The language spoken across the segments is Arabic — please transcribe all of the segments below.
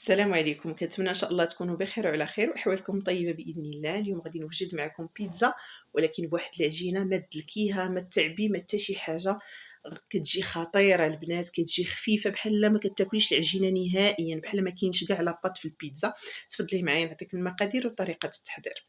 السلام عليكم، كنتمنى إن شاء الله تكونوا بخير وعلى خير وأحوالكم طيبة بإذن الله. اليوم غادي نوجد معكم بيتزا، ولكن بواحد العجينة ما تدلكيها ما تعبي ما حتى شي حاجة. كتجي خطيرة البنات، كتجي خفيفة بحال ما كتاكليش العجينة نهائيا، بحال ما كاينش كاع لاباط في البيتزا. تفضلي معايا نعطيك المقادير وطريقة التحضير.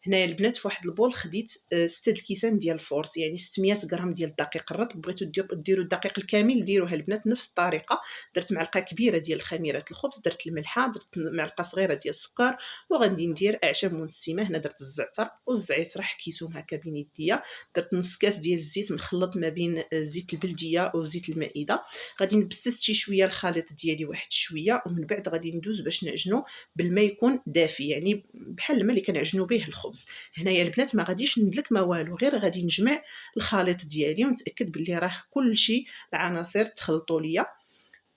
هنايا البنات في واحد البول خديت 6 الكيسان ديال الفورس، يعني 600 غرام ديال الدقيق الرطب. بغيتو ديروا الدقيق الكامل ديروها البنات نفس الطريقه. درت معلقه كبيره ديال خميره الخبز، درت الملحه، درت معلقه صغيره ديال السكر، وغادي ندير اعشاب منسمه. هنا درت الزعتر والزعتر حكيتهم هكا بين يديا. درت نص كاس ديال الزيت مخلط ما بين زيت البلديه وزيت المائده. غادي نبسس شي شويه الخليط ديالي واحد شويه، ومن بعد غادي ندوز باش نعجنو بالماء يكون دافي، يعني بحال الماء اللي كنعجنو به الخبز. هنايا البنات ما غاديش ندلك ما والو، غير غادي نجمع الخليط ديالي ونتاكد بلي راه كلشي العناصر تخلطوا ليا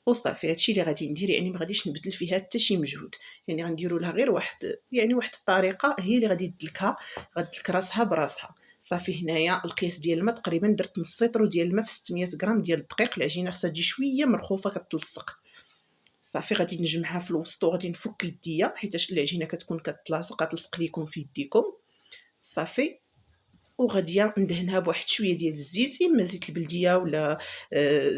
وصافي. هادشي اللي غادي ندير، يعني ما غاديش نبدل فيها حتى شي مجهود. يعني غنديروا لها غير واحد الطريقه هي اللي غادي تدلكها، غتدلك راسها براسها. صافي هنايا القياس ديال الماء تقريبا درت نص لتر ديال الماء في 600 غرام ديال الدقيق. العجينه خصها تجي شويه مرخوفه كتلصق. صافي غادي نجمعها في الوسط وغادي نفك يديا حيتاش العجينه كتكون كتلصق ليكم في يديكم. صافي وغاديه ندهنها بواحد شويه ديال الزيت، اما زيت البلديه ولا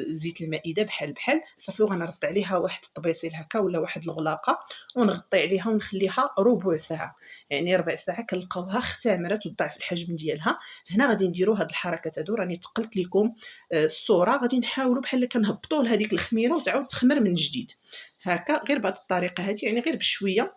زيت المائده بحال. صافي وغنرد عليها واحد الطبيصيل هكا ولا واحد الغلاقه، ونغطي عليها ونخليها ربع ساعه. يعني ربع ساعه كنلقاوها اختمرت وضاعف الحجم ديالها. هنا غادي نديروا هاد الحركات هادو، راني تقلت لكم الصوره. غادي نحاولوا بحال كنهبطوا لهذيك الخميره وتعاود تخمر من جديد هكا، غير بهاد الطريقه هادي، يعني غير بشويه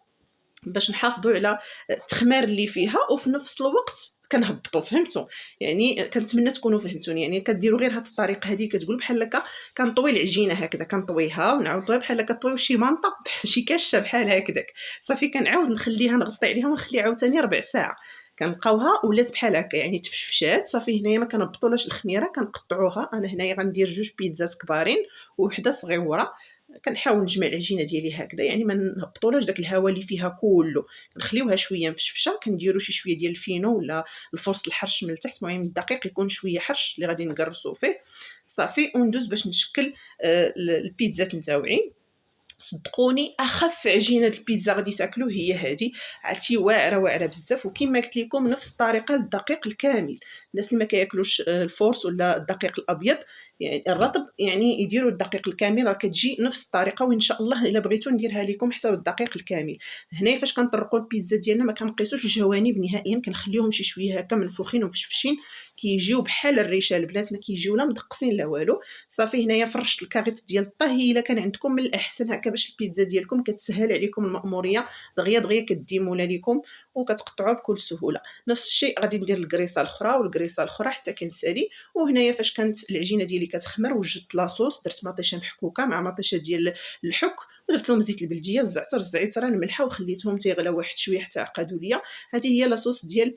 باش نحافظوا على التخمار اللي فيها وفي نفس الوقت كنهبطوا. فهمتوا؟ يعني كنتمنى تكونوا فهمتوني. يعني كديروا غير هاد الطريقه هذه، كتقول بحال هكا كنطوي العجينه هكذا، كنطويها ونعاود نطويها بحال هكا، طويو شي منطق شي كاشه بحال هكذاك. صافي كنعاود نخليها نغطي عليها ونخليها عاوتاني ربع ساعه. كنلقاوها ولات بحال هكا، يعني تفشفشات. صافي هنايا ما كنهبطولهاش الخميره، كنقطعوها. انا هنايا غندير جوج بيتزات كبارين وحده صغيره. كنحاول نجمع العجينه ديالي هكذا، يعني ما نهبطولهاش داك الهواء اللي فيها كله. كنخليوها شويه مفشفشه، كنديروا شي شويه ديال الفينو ولا الفرص الحرش من التحت، المهم الدقيق يكون شويه حرش اللي غادي نقرصوا فيه. صافي وندوز باش نشكل البيتزات نتاوعي. صدقوني اخف عجينه البيتزا غادي تاكلو هي هذه. عرفتي واعره بزاف، وكما قلت لكم نفس الطريقه للدقيق الكامل. الناس اللي ما كياكلوش الفورس ولا الدقيق الابيض يعني الرطب، يعني يديروا الدقيق الكامل، راه كتجي نفس الطريقه. وان شاء الله الا بغيتو نديرها لكم حتى بالدقيق الكامل. هنايا فاش كنطرقوا البيتزا ديالنا ما كنقيسوش الجوانب نهائيا، كنخليوهم شي شويه هكا منفوخين ومفشفشين، كيجيو بحال الريشه البنات، ما كيجيو لا مدقسين لا والو. صافي هنايا فرشت الكاريط ديال الطهي. الا كان عندكم من الاحسن هكا باش البيتزا ديالكم كتسهل عليكم المأموريه، دغيا كديمولا لكم وكتقطعوا بكل سهوله. نفس الشيء غادي ندير الكريصه الاخرى والكريصه الاخرى حتى كنسالي. وهنايا فاش كانت العجينه ديالي كتخمر وجدت لاصوص، درت مطيشه محكوكه مع مطيشه ديال الحك، ودرت لهم زيت البلديه، الزعتران، الملحه، وخليتهم تيغلاو واحد شويه حتى عقدوا ليا. هذه هي لاصوص ديال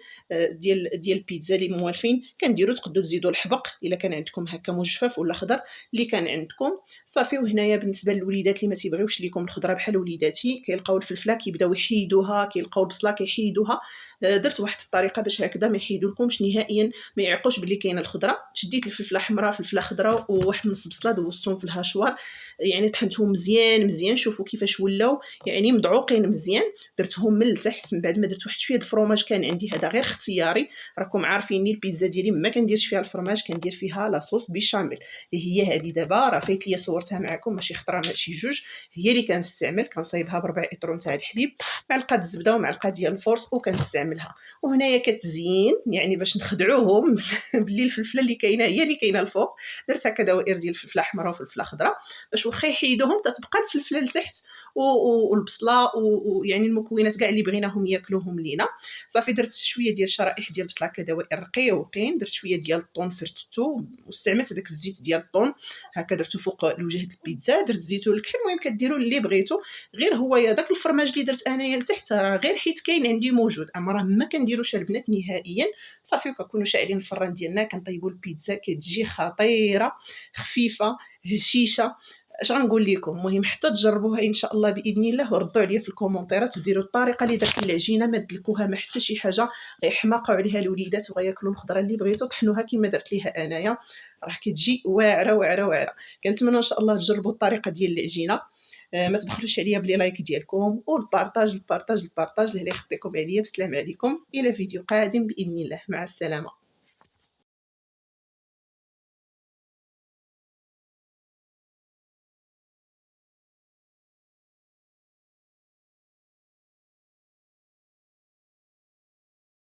البيتزا اللي موالفين. كنديروا تقدروا تزيدوا الحبق الا كان عندكم هكا مجفف ولا خضر اللي كان عندكم. صافي وهنايا بالنسبه للوليدات اللي ما تيبغيوش ليكم الخضره بحال وليداتي، كيلقاو الفلفله كيبداو يحيدوها، كيلقاو البصله كيحيدوها. درت واحد الطريقه باش هكذا ما يحيدولكمش نهائيا، ما يعيقوش بلي كاينه الخضره. شديت الفلفله حمراء، فلفله خضراء، وواحد نص بصله دوزتهم في الهاشوار، يعني طحنتهم مزيان. شوفوا كيفاش ولاو، يعني مدعوقين مزيان. درتهم من التحت، من بعد ما درت واحد شويه الفرomاج كان عندي، هذا غير اختياري. راكم عارفيني البيتزا ديالي ما كنديرش فيها الفرماج، كندير فيها لاصوص بيشاميل اللي هي هذه دابا راه فايت ليا صورتها معكم، ماشي خطره ماشي جوج. هي اللي كنستعمل، كنصايبها بربع اطرو تاع الحليب، معلقه الزبده ومعلقه ديال الفورس وكنستعملها. وهنايا كتزين يعني باش نخدعوهم باللي الفلفله اللي كاينه هي اللي كاينه الفوق. درت هكا دوائر ديال الفلفله حمراء وفلفله خضراء باش واخا يحيدوهم تتبقى الفلفله لتحت والبصله ويعني المكونات كاع اللي بغيناهم ياكلوهم لينا. صافي درت شويه ديال الشرائح ديال البصله كدوائر رقيقين. درت شويه ديال الطون فرتتو واستعملت هذاك الزيت ديال الطون هكا، درتو فوق الوجه البيتزا. درت زيتون الكحل، المهم كديروا اللي بغيتو. غير هو يا داك الفرماج اللي درت انايا لتحت راه غير حيت كاين عندي موجود، اما راه ما كنديروش البنات نهائيا. صافي وكنكونوا شاعلين الفران ديالنا كنطيبوا البيتزا، كتجي خطيره خفيفه هشيشه. اش غنقول لكم؟ المهم حتى تجربوها ان شاء الله باذن الله، وردوا عليا في الكومونتيرات وديروا الطريقه اللي درت العجينه، ما دلكوها ما حتى شي حاجه. غيحماقوا عليها الوليدات وغياكلوا الخضره اللي بغيتو. طحنوها كما درت ليها انايا، راه كتجي واعره. كنتمنى ان شاء الله تجربوا الطريقه ديال العجينه. ما تبخلوش عليا بلي لايك ديالكم والبارطاج، البارطاج، البارطاج، الله لا يخطيكم عليا. بسلام عليكم، إلى فيديو قادم بإذن الله، مع السلامة.